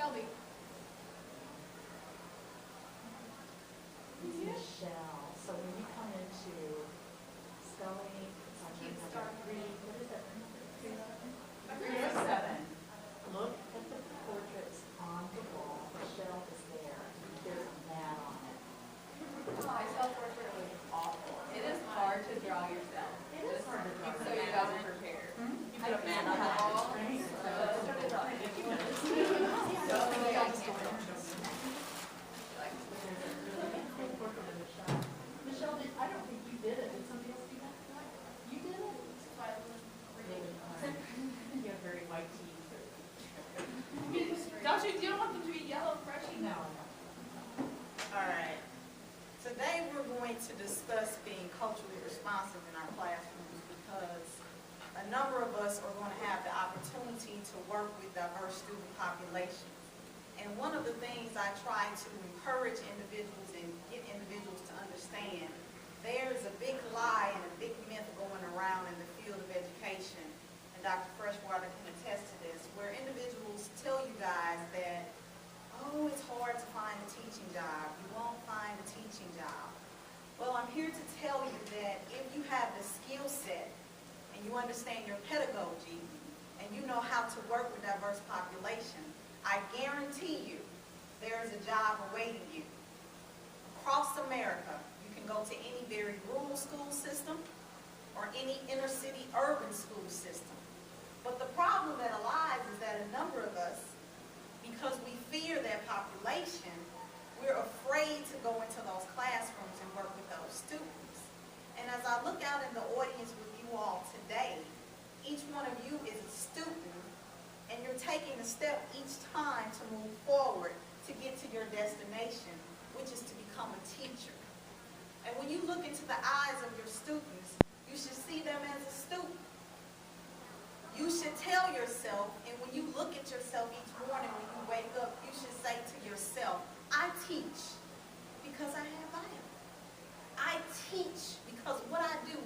Shelby. It's Michelle. So when you come into Scully, it's on Keep number starting. what is that? 307. 307. Look at the portraits on the wall. Michelle is there. There's a mat on it. My self-portrait was awful. It is hard to draw yourself. It is hard to draw. So you guys are prepared. You I put a mat on the wall. Michelle, I don't think you did it. Did somebody else do that? You did it? You have very white teeth. You don't want them to be yellow, freshy? No. All right. Today we're going to discuss being culturally responsive in our classrooms because a number of us are going to have the opportunity to work with diverse student populations. And one of the things I try to encourage individuals and get individuals to understand, there is a big lie and a big myth going around in the field of education, and Dr. Freshwater can attest to this, where individuals tell you guys that, oh, it's hard to find a teaching job. You won't find a teaching job. Well, I'm here to tell you that if you have the skill set and you understand your pedagogy and you know how to work with diverse populations, I guarantee you there is a job awaiting you. Across America, you can go to any very rural school system or any inner city urban school system. But the problem that lies is that a number of us, because we fear that population, we're afraid to go into those classrooms and work with those students. And as I look out in the audience with you all today, each one of you is a student, and you're taking a step each time to move forward to get to your destination, which is to become a teacher. And when you look into the eyes of your students, you should see them as a student. You should tell yourself, and when you look at yourself each morning when you wake up, you should say to yourself, I teach because I have value. I teach because what I do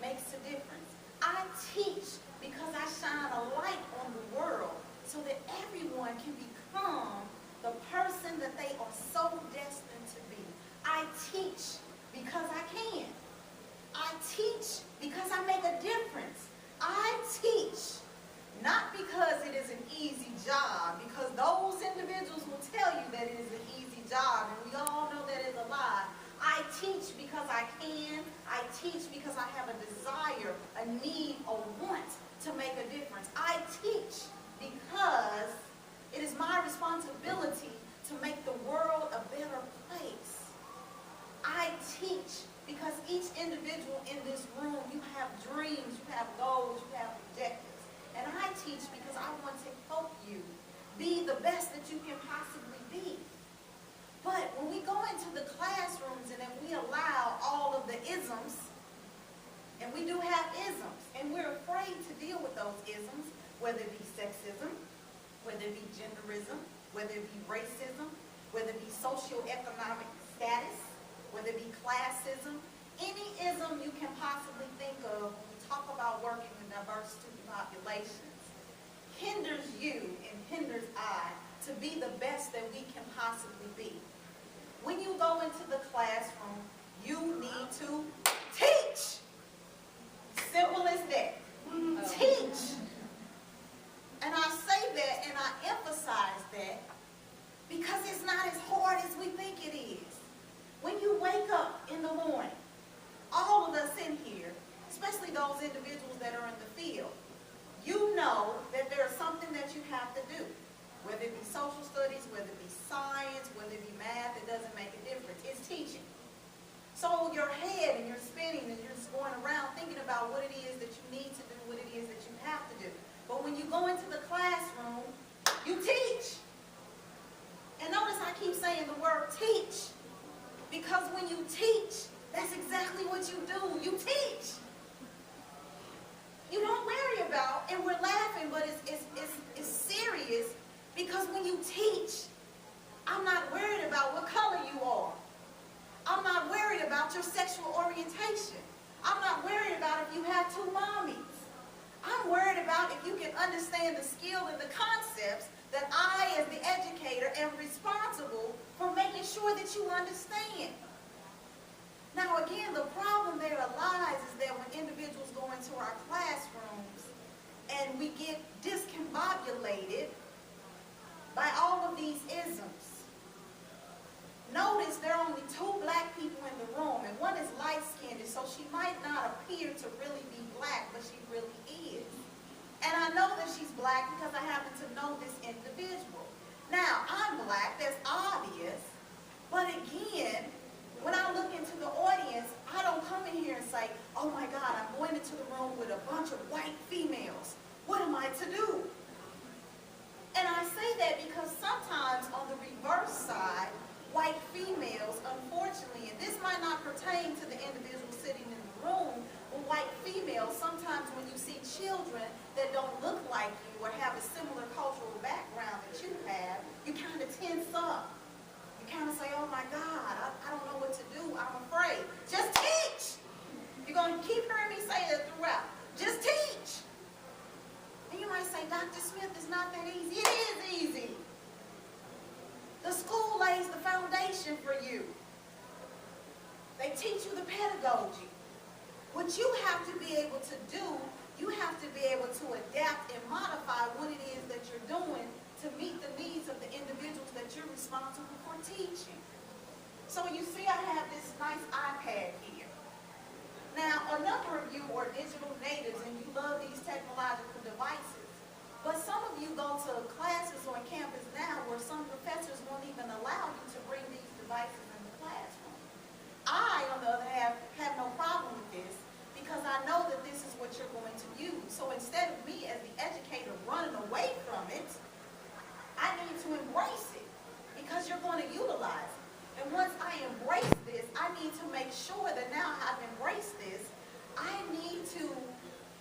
makes a difference. I teach because I shine a light on the world so that everyone can become the person that they are so destined to be. I teach because I can. I teach because I make a difference. I teach not because it is an easy job, because those individuals will tell you that it is an easy job, and we all know that is a lie. I teach because I can. I teach because I have a desire, a need, a want to make a difference. I teach because it is my responsibility to make the world a better place. I teach because each individual in this room, you have dreams, you have goals, you have objectives. And I teach because I want to help you be the best that you can possibly be. But when we go into the classrooms and then we allow all of the isms, and we do have isms, and we're afraid to deal with those isms, whether it be sexism, whether it be genderism, whether it be racism, whether it be socioeconomic status, whether it be classism, any ism you can possibly think of when we talk about working with diverse student populations, hinders you and hinders I to be the best that we can possibly be. When you go into the classroom, you need to teach. Simple as that. Teach. And I say that and I emphasize that because it's not as hard as we think it is. When you wake up in the morning, all of us in here, especially those individuals that are in the field, you know that there's something that you have to do. Whether it be social studies, whether it be science, whether it be math, it doesn't make a difference. It's teaching. So your head and you're spinning and you're just going around thinking about what it is that you need to do, what it is that you have to do. But when you go into the classroom, you teach. And notice I keep saying the word teach. Because when you teach, that's exactly what you do. You teach. You don't worry about, and we're laughing, but it's serious, because when you teach, I'm not worried about what color you are. I'm not worried about your sexual orientation. I'm not worried about if you have two mommies. I'm worried about if you can understand the skill and the concepts that I, as the educator, am responsible for making sure that you understand. Now again, the problem there lies is that when individuals go into our classrooms and we get discombobulated by all of these isms. Notice there are only 2 black people in the room, and one is light-skinned, so she might not appear to really be black, but she really is. And I know that she's black because I happen to know this individual. Now, I'm black, that's obvious, but again, when I look into the audience, I don't come in here and say, oh my God, I'm going into the room with a bunch of white females. What am I to do? And I say that because sometimes on the reverse side, white females, unfortunately, and this might not pertain to the individual sitting in the room, but white females, sometimes when you see children that don't look like you or have a similar cultural background that you have, you kind of tense up. You kind of say, oh my God, I don't know what to do, I'm afraid. Just teach! You're going to keep hearing me say that throughout. Just teach! And you might say, Dr. Smith, it's not that easy. It is easy. The school lays the foundation for you. They teach you the pedagogy. What you have to be able to do, you have to be able to adapt and modify what it is that you're doing to meet the needs of the individuals that you're responsible for teaching. So you see I have this nice iPad here. Now, a number of you are digital natives and you love these technological devices. But some of you go to classes on campus now where some professors won't even allow you to bring these devices in the classroom. I, on the other hand, have no problem with this because I know that this is what you're going to use. So instead of me as the educator running away from it, I need to embrace it because you're going to utilize it. And once I embrace this, I need to make sure that now I've embraced this, I need to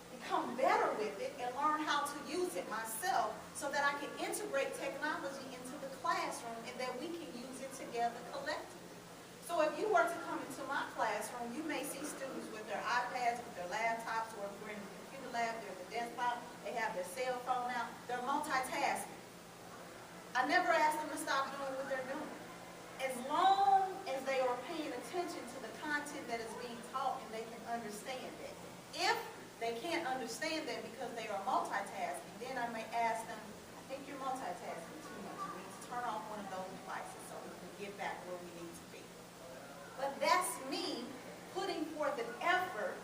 become better with it and learn how to use it myself so that I can integrate technology into the classroom and that we can use it together collectively. So if you were to come into my classroom, you may see students with their iPads, with their laptops, or if we're in the computer lab, they're the desktop, they have their cell phone out, they're multitasking. I never ask them to stop doing what they're doing. As long as they are paying attention to the content that is being taught and they can understand it. If they can't understand that because they are multitasking, then I may ask them, I think you're multitasking too much. You need to turn off one of those devices so we can get back where we need to be. But that's me putting forth an effort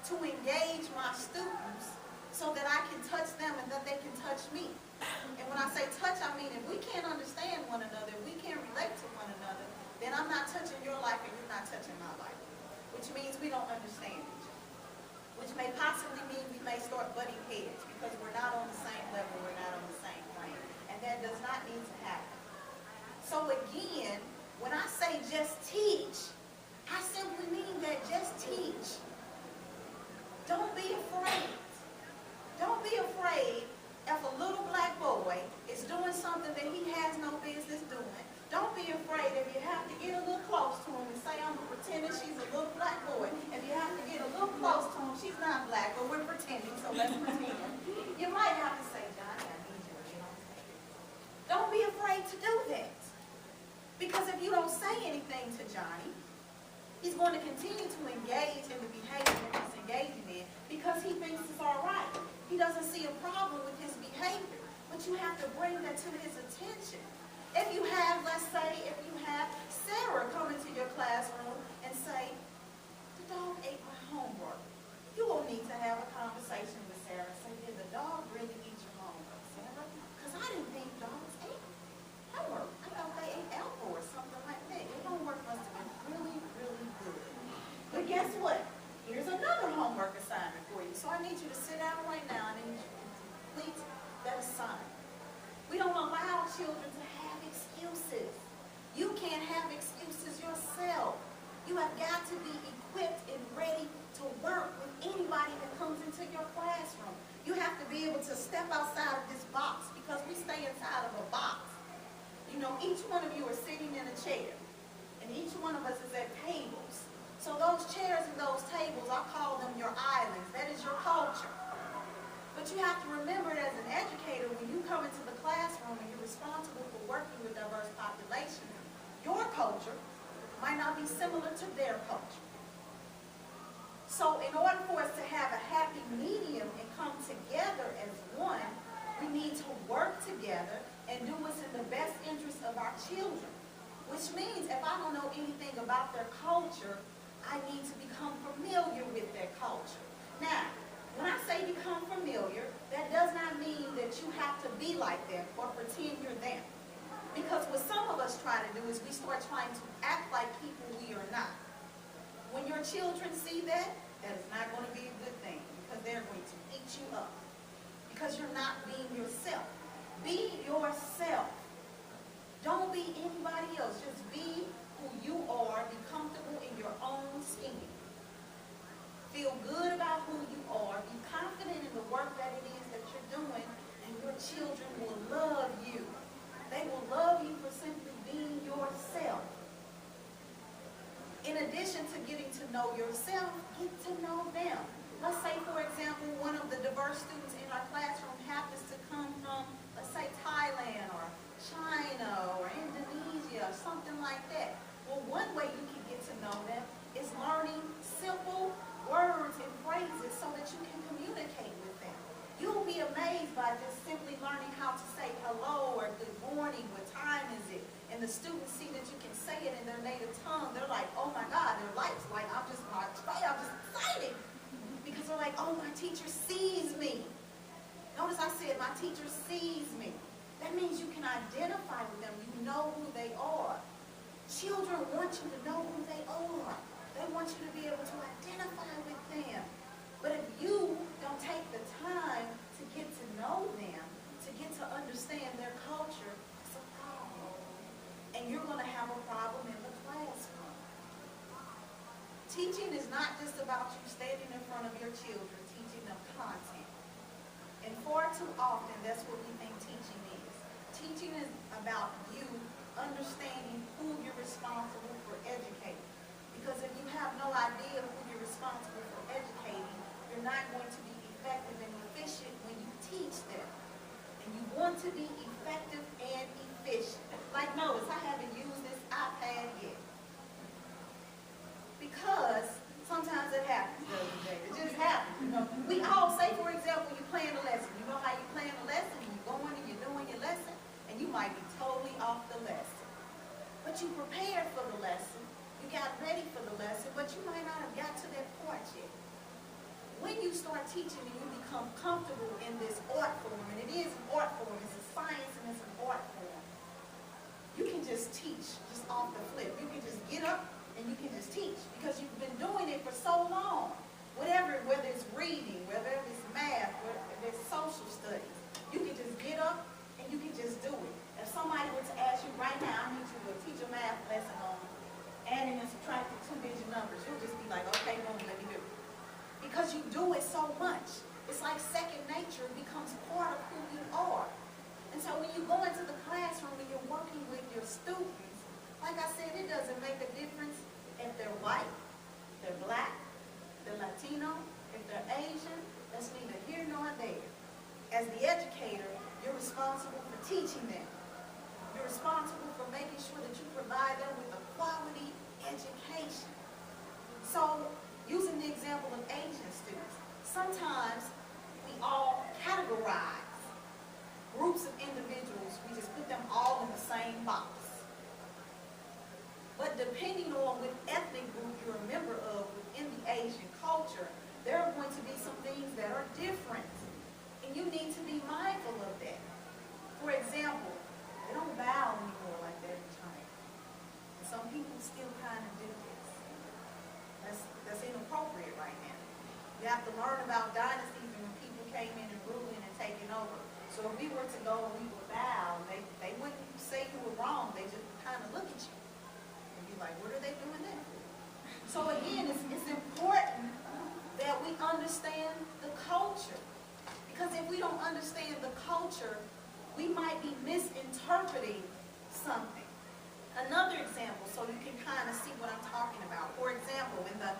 to engage my students so that I can touch them and that they can touch me. And when I say touch, I mean if we can't understand one another, if we can't relate to one another, then I'm not touching your life and you're not touching my life. Which means we don't understand each other. Which may possibly mean we may start butting heads because we're not on the same level, we're not on the same plane. And that does not need to happen. So again, when I say just teach, I simply mean that just teach. Don't be afraid. Don't be afraid if a little black boy is doing something that he has no business doing. Don't be afraid if you have to get a little close to him and say, I'm pretending she's a little black boy. If you have to get a little close to him, she's not black, but we're pretending, so let's pretend. You might have to say, Johnny, I need you to get on stage. Don't be afraid to do that. Because if you don't say anything to Johnny, he's going to continue to engage in the behavior that he's engaging in because he thinks it's all right. He doesn't see a problem with his behavior, but you have to bring that to his attention. If you have, let's say, if you have Sarah come into your classroom and say, the dog ate my homework, you will need to have a conversation with Sarah and say, did the dog really eat your homework, Sarah? Because I didn't think dogs ate homework. I thought they ate apple or something like that. Your homework must have been really, really good. But guess what? Here's another homework assignment for you. So I need you to sit down right now and I need you to complete that assignment. We don't allow children to have excuses. You can't have excuses yourself. You have got to be equipped and ready to work with anybody that comes into your classroom. You have to be able to step outside of this box because we stay inside of a box. You know, each one of you are sitting in a chair and each one of us is at tables. So those chairs and those tables, I call them your islands. That is your culture. But you have to remember that as an educator, when you come into the classroom and you're responsible for working with diverse populations, your culture might not be similar to their culture. So in order for us to have a happy medium and come together as one, we need to work together and do what's in the best interest of our children. Which means if I don't know anything about their culture, I need to become familiar with their culture. Now, when I say become familiar, that does not mean that you have to be like them or pretend you're them. Because what some of us try to do is we start trying to act like people we are not. When your children see that, that is not going to be a good thing because they're going to eat you up. Because you're not being yourself. Be yourself. Don't be anybody else. Just be who you are. Be comfortable in your own skin. Feel good about who you are. Be confident in the work that it is that you're doing, and your children will love you. They will love you for simply being yourself. In addition to getting to know yourself, get to know them. Let's say, for example, one of the diverse students in our classroom happens to come from, let's say, Thailand or China or Indonesia or something like that. Well, one way you can get to know them is learning simple words and phrases so that you can communicate with them. You'll be amazed by just simply learning how to say hello or good morning, what time is it? And the students see that you can say it in their native tongue. They're like, oh my God, their life's like, I'm just excited. Because they're like, oh, my teacher sees me. Notice I said my teacher sees me. That means you can identify with them. You know who they are. Children want you to know who they are. They want you to be able to identify with them. But if you don't take the time to get to know them, to get to understand their culture, it's a problem. And you're going to have a problem in the classroom. Teaching is not just about you standing in front of your children, teaching them content. And far too often, that's what we think teaching is. Teaching is about you understanding who you're responsible for educating. Because if you have no idea who you're responsible for educating, you're not going to be effective and efficient when you teach them. And you want to be effective and efficient. Like notice, I haven't used this iPad yet. Because sometimes it happens, doesn't it? It just happens. You know, we all say, for example, you plan a lesson. You know how you plan a lesson? You're going and you're doing your lesson, and you might be totally off the lesson. But you prepared for the lesson. You got ready for the lesson, but you might not have got to that part yet. When you start teaching and you become comfortable in this art form, and it is an art form, it's a science and it's an art form, you can just teach just off the flip. You can just get up and you can just teach because you've been doing it for so long. Whether it's reading, whether it's math, whether it's social studies, you can just get up and you can just do it. If somebody were to ask you right now, I need you to teach a math lesson on adding and subtracting two-digit numbers, you'll just be like, okay, boom, let me do it. Because you do it so much. It's like second nature. It becomes part of who you are. And so when you go into the classroom and you're working with your students, like I said, it doesn't make a difference if they're white, they're black, they're Latino, if they're Asian. That's neither here nor there. As the educator, you're responsible for teaching them. You're responsible for making sure that you provide them with a quality education. So, using the example of Asian students, sometimes we all categorize groups of individuals, we just put them all in the same box. But depending on what ethnic group you're a member of within the Asian culture, there are going to be some things that are different. And you need to be mindful of that. For example, they don't bow anymore like that in China. And some people still kind of do this. That's inappropriate right now. You have to learn about dynasties and when people came in and ruling and taking over. So if we were to go and we would bow, they wouldn't say you were wrong. They just kind of look at you and be like, what are they doing there? So again, it's important that we understand the culture. Because if we don't understand the culture, we might be misinterpreting something. Another example, so you can kind of see what I'm talking about. For example, in the